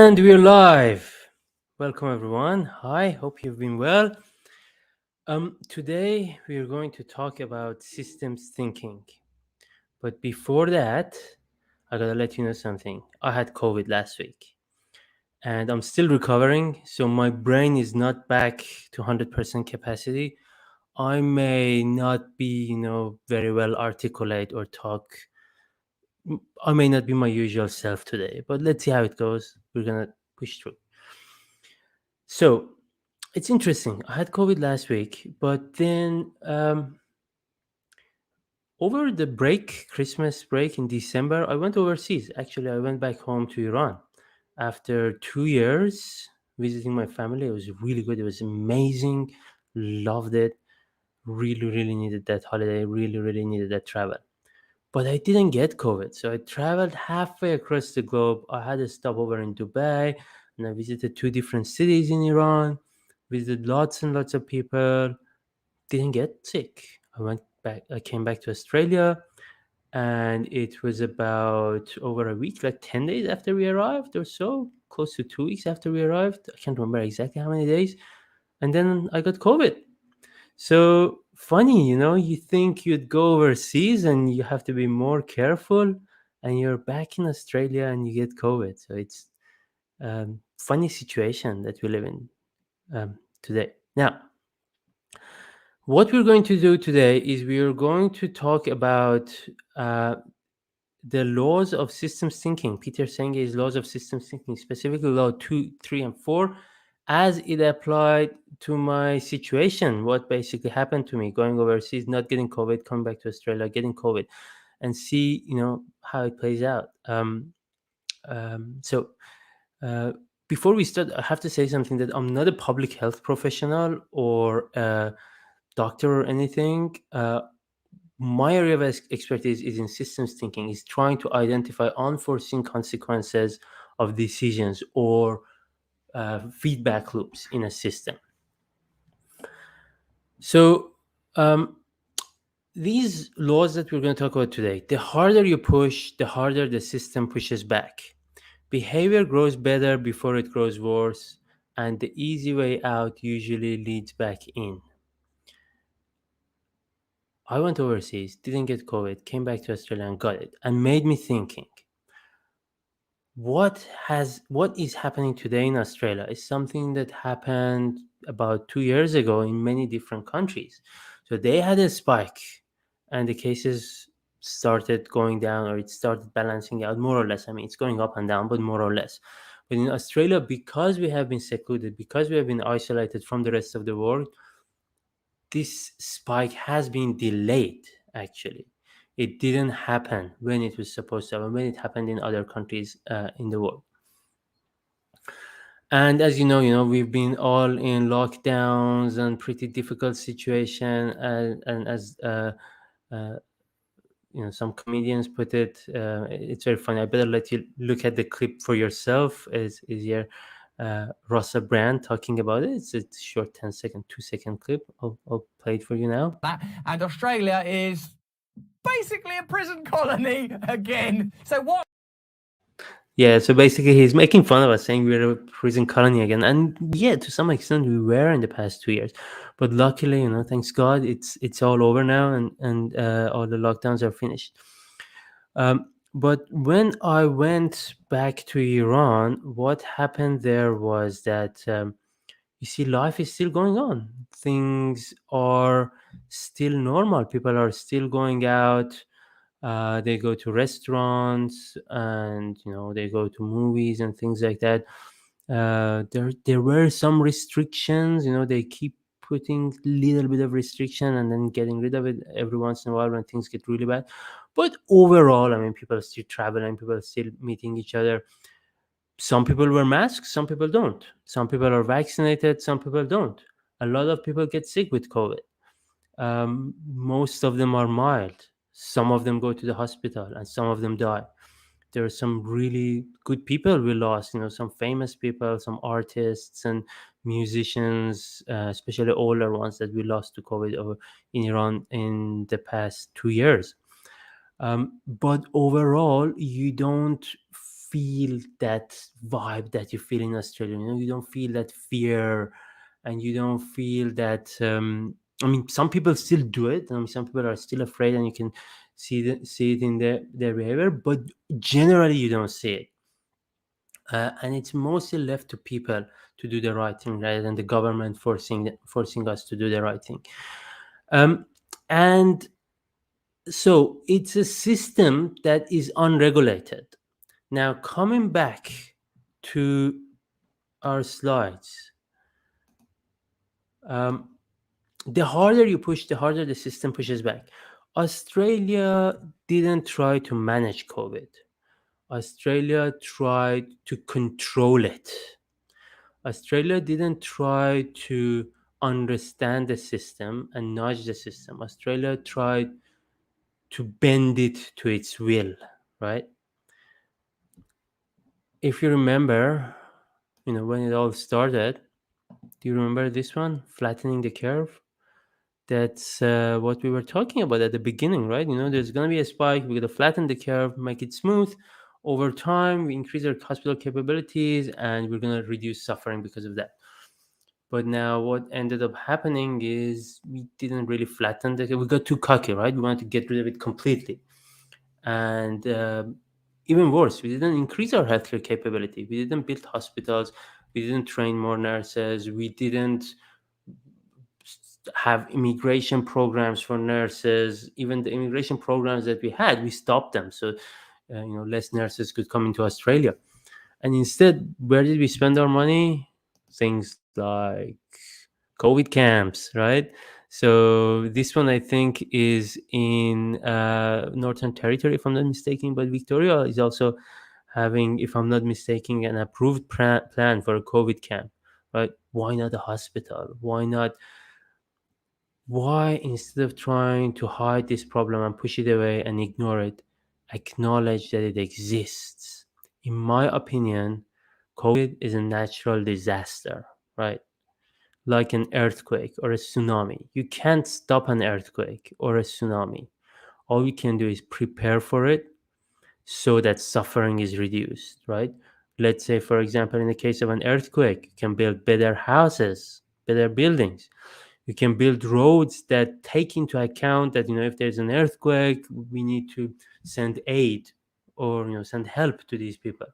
And we're live. Welcome everyone. Hi, hope you've been well. Today we're going to talk about systems thinking. But before that, I gotta let you know something. I had COVID last week and I'm still recovering, so my brain is not back to 100% capacity. I may not be, very well articulate or talk. I may not be my usual self today, but let's see how it goes. We're gonna push through. So, it's interesting. I had COVID last week, but then over the break, Christmas break in December, I went overseas. Actually, I went back home to Iran after 2 years visiting my family. It was really good. It was amazing. Loved it. Really, really needed that holiday. Really, really needed that travel. But I didn't get COVID. So I traveled halfway across the globe. I had a stopover in Dubai and I visited two different cities in Iran, visited lots and lots of people, didn't get sick. I came back to Australia and it was about over a week, like 10 days after we arrived or so, close to 2 weeks after we arrived. I can't remember exactly how many days. And then I got COVID. So funny, you think you'd go overseas and you have to be more careful, and you're back in Australia and you get COVID. So it's funny situation that we live in today. Now, what we're going to do today is we are going to talk about uh, the laws of systems thinking, Peter Senge's laws of systems thinking, specifically law 2, 3, and 4, as it applied to my situation, what basically happened to me going overseas, not getting COVID, coming back to Australia, getting COVID, and see, how it plays out. So uh, before we start, I have to say something that I'm not a public health professional or a doctor or anything. My area of expertise is in systems thinking, is trying to identify unforeseen consequences of decisions or feedback loops in a system. So these laws that we're going to talk about today, the harder you push, the harder the system pushes back. Behavior grows better before it grows worse, and the easy way out usually leads back in. I went overseas, didn't get COVID, came back to Australia and got it, and made me thinking. What is happening today in Australia is something that happened about 2 years ago in many different countries. So they had a spike and the cases started going down, or it started balancing out more or less. I mean, it's going up and down, but more or less. But in Australia, because we have been secluded, because we have been isolated from the rest of the world, this spike has been delayed. Actually, it didn't happen when it was supposed to happen, when it happened in other countries in the world. And as you know, we've been all in lockdowns and pretty difficult situation, and as uh, some comedians put it, it's very funny. I better let you look at the clip for yourself. Is here Russell Brand talking about it. It's a short 10-second, 2-second clip. I'll play it for you now. And Australia is basically a prison colony again. So what? Yeah, so basically he's making fun of us, saying we're a prison colony again. And yeah, to some extent we were in the past 2 years. But luckily, thanks God, it's all over now, and all the lockdowns are finished. But when I went back to Iran, what happened there was that you see, life is still going on. Things are still normal. People are still going out. They go to restaurants, and they go to movies and things like that. There were some restrictions. They keep putting little bit of restriction and then getting rid of it every once in a while when things get really bad. But overall, I mean, people are still traveling, people are still meeting each other. Some people wear masks, some people don't. Some people are vaccinated, some people don't. A lot of people get sick with COVID. Most of them are mild. Some of them go to the hospital and some of them die. There are some really good people we lost, some famous people, some artists and musicians, especially older ones that we lost to COVID over in Iran in the past 2 years. But overall, you don't feel that vibe that you feel in Australia. You don't feel that fear, and you don't feel that. I mean, some people still do it. I mean, some people are still afraid, and you can see it in their behavior. But generally, you don't see it, and it's mostly left to people to do the right thing rather than the government forcing us to do the right thing. Um, and so it's a system that is unregulated. Now, coming back to our slides, um, the harder you push, the harder the system pushes back. Australia didn't try to manage COVID. Australia tried to control it. Australia didn't try to understand the system and nudge the system. Australia tried to bend it to its will, right? If you remember, when it all started, do you remember this one, flattening the curve? That's what we were talking about at the beginning, right? There's going to be a spike. We're going to flatten the curve, make it smooth. Over time, we increase our hospital capabilities, and we're going to reduce suffering because of that. But now, what ended up happening is we didn't really flatten the curve. We got too cocky, right? We wanted to get rid of it completely. And even worse, we didn't increase our healthcare capability. We didn't build hospitals. We didn't train more nurses. We didn't have immigration programs for nurses. Even the immigration programs that we had, we stopped them, so less nurses could come into Australia. And instead, where did we spend our money? Things like COVID camps, right? So this one, I think, is in Northern Territory, if I'm not mistaken. But Victoria is also having, if I'm not mistaken, an approved plan for a COVID camp, right? Why not a hospital? Why, instead of trying to hide this problem and push it away and ignore it, acknowledge that it exists? In my opinion, COVID is a natural disaster, right? Like an earthquake or a tsunami. You can't stop an earthquake or a tsunami. All you can do is prepare for it so that suffering is reduced, right? Let's say, for example, in the case of an earthquake, you can build better houses, better buildings. You can build roads that take into account that, if there's an earthquake, we need to send aid or, send help to these people.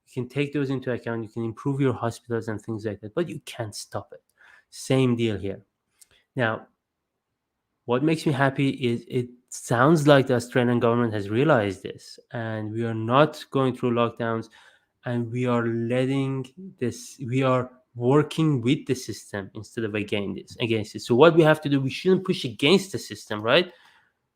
You can take those into account. You can improve your hospitals and things like that, but you can't stop it. Same deal here. Now, what makes me happy is it sounds like the Australian government has realized this, and we are not going through lockdowns, and we are we are working with the system instead of against it. So what we have to do, we shouldn't push against the system, right?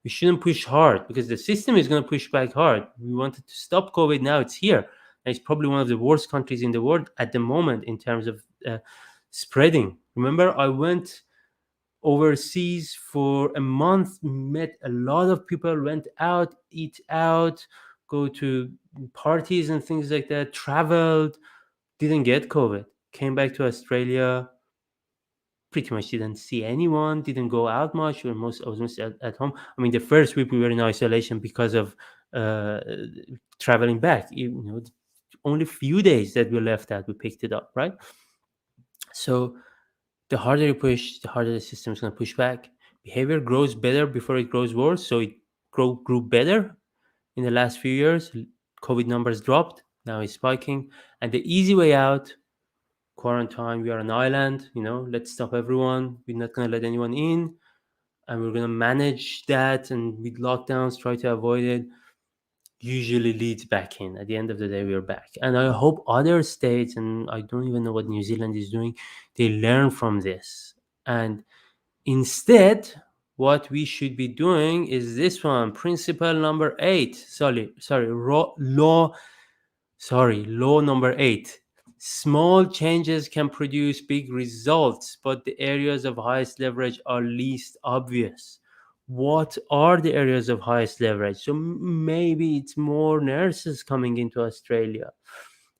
We shouldn't push hard, because the system is going to push back hard. We wanted to stop COVID. Now it's here, and it's probably one of the worst countries in the world at the moment in terms of spreading. Remember, I went overseas for a month, met a lot of people, went out, eat out, go to parties and things like that, traveled, didn't get COVID, came back to Australia, pretty much didn't see anyone, didn't go out much. I was mostly at home. I mean, the first week we were in isolation because of uh, traveling back. Only few days that we left out, we picked it up, right? So the harder you push, the harder the system is going to push back. Behavior grows better before it grows worse. So it grew better in the last few years. COVID numbers dropped. Now it's spiking. And the easy way out, quarantine. We are an island. Let's stop everyone. We're not going to let anyone in. And we're going to manage that. And with lockdowns, try to avoid it. Usually leads back in. At the end of the day, we're back. And I hope other states, and I don't even know what New Zealand is doing, they learn from this. And instead, what we should be doing is this one, principle number 8. Law number 8. Small changes can produce big results, but the areas of highest leverage are least obvious. What are the areas of highest leverage? So maybe it's more nurses coming into Australia.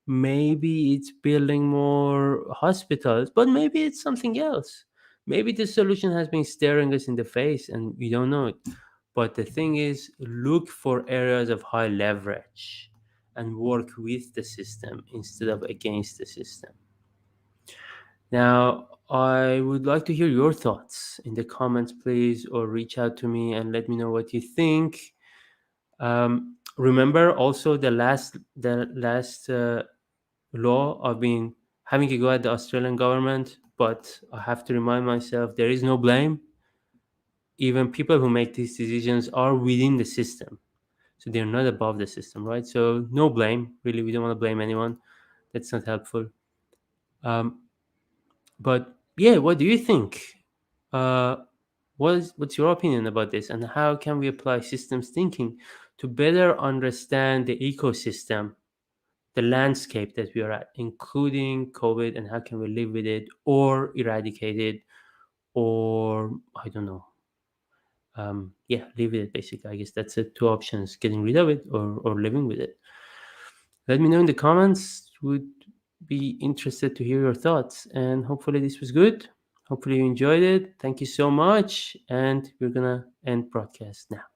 Maybe it's building more hospitals, but maybe it's something else. Maybe the solution has been staring us in the face and we don't know it. But the thing is, look for areas of high leverage and work with the system instead of against the system. Now, I would like to hear your thoughts in the comments, please, or reach out to me and let me know what you think. Remember also the last law I've been having a go at the Australian government, but I have to remind myself there is no blame. Even people who make these decisions are within the system, so they're not above the system, right? So no blame, really. We don't want to blame anyone. That's not helpful. Um, but yeah, what do you think? Uh, what's your opinion about this, and how can we apply systems thinking to better understand the ecosystem, the landscape that we are at, including COVID, and how can we live with it or eradicate it, or I don't know. Yeah, live with it basically. I guess that's the two options: getting rid of it or living with it. Let me know in the comments. Would be interested to hear your thoughts, and hopefully this was good. Hopefully you enjoyed it. Thank you so much, and we're gonna end broadcast now.